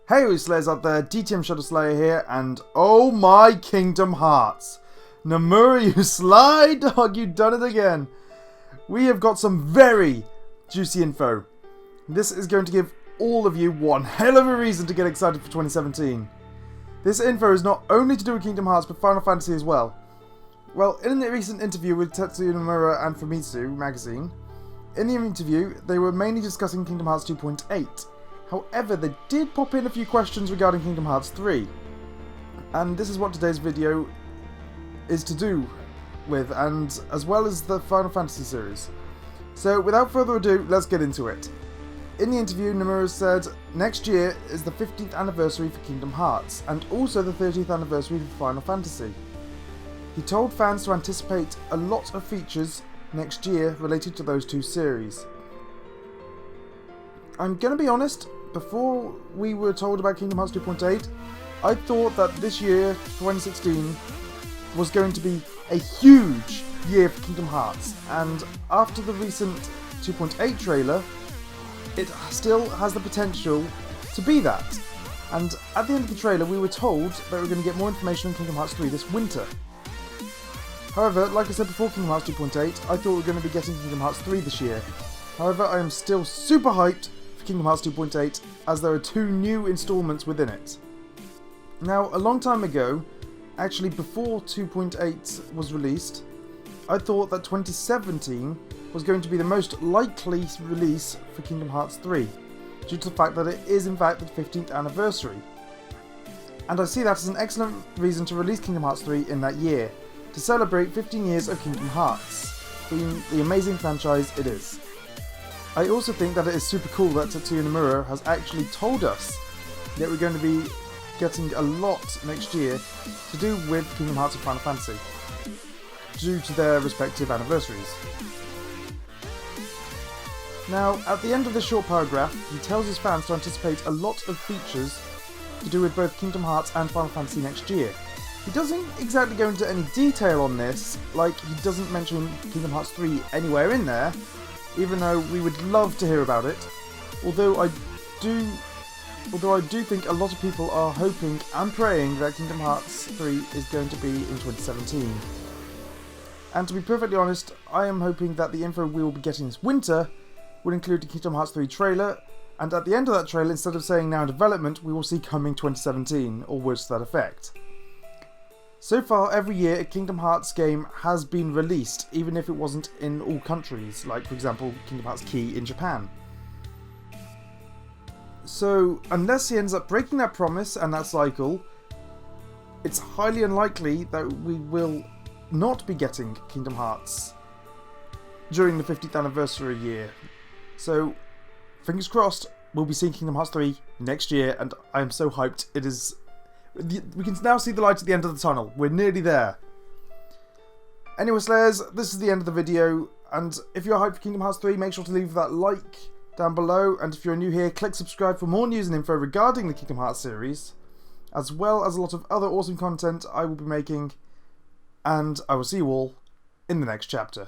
Hey Slayers out there, DTM Shadow Slayer here, and oh my Kingdom Hearts! Nomura, you sly dog, you done it again! We have got some very juicy info. This is going to give all of you one hell of a reason to get excited for 2017. This info is not only to do with Kingdom Hearts, but Final Fantasy as well. Well, in a recent interview with Tetsuya Nomura and Famitsu magazine, in the interview, they were mainly discussing Kingdom Hearts 2.8. However, they did pop in a few questions regarding Kingdom Hearts 3. And this is what today's video is to do with, and as well as the Final Fantasy series. So without further ado, let's get into it. In the interview, Nomura said, next year is the 15th anniversary for Kingdom Hearts, and also the 30th anniversary for Final Fantasy. He told fans to anticipate a lot of features next year related to those two series. I'm gonna be honest, before we were told about Kingdom Hearts 2.8, I thought that this year, 2016, was going to be a huge year for Kingdom Hearts, and after the recent 2.8 trailer, it still has the potential to be that. And at the end of the trailer, we were told that we were going to get more information on Kingdom Hearts 3 this winter. However, like I said before Kingdom Hearts 2.8, I thought we were going to be getting Kingdom Hearts 3 this year. However, I am still super hyped for Kingdom Hearts 2.8, as there are two new installments within it. Now, a long time ago, actually before 2.8 was released, I thought that 2017 was going to be the most likely release for Kingdom Hearts 3, due to the fact that it is in fact the 15th anniversary. And I see that as an excellent reason to release Kingdom Hearts 3 in that year, to celebrate 15 years of Kingdom Hearts, being the amazing franchise it is. I also think that it is super cool that Tetsuya Nomura has actually told us that we're going to be getting a lot next year to do with Kingdom Hearts and Final Fantasy, due to their respective anniversaries. Now, at the end of this short paragraph, he tells his fans to anticipate a lot of features to do with both Kingdom Hearts and Final Fantasy next year. He doesn't exactly go into any detail on this, like he doesn't mention Kingdom Hearts 3 anywhere in there, even though we would love to hear about it. Although I do think a lot of people are hoping and praying that Kingdom Hearts 3 is going to be in 2017. And to be perfectly honest, I am hoping that the info we will be getting this winter will include the Kingdom Hearts 3 trailer, and at the end of that trailer, instead of saying now in development, we will see coming 2017, or words to that effect. So far, every year a Kingdom Hearts game has been released, even if it wasn't in all countries, like for example Kingdom Hearts Key in Japan. So, unless he ends up breaking that promise and that cycle, it's highly unlikely that we will not be getting Kingdom Hearts during the 50th anniversary year. So, fingers crossed, we'll be seeing Kingdom Hearts 3 next year, and I am so hyped. It is... We can now see the light at the end of the tunnel. We're nearly there. Anyway, Slayers, this is the end of the video, and if you're hyped for Kingdom Hearts 3, make sure to leave that like down below, and if you're new here, click subscribe for more news and info regarding the Kingdom Hearts series, as well as a lot of other awesome content I will be making, and I will see you all in the next chapter.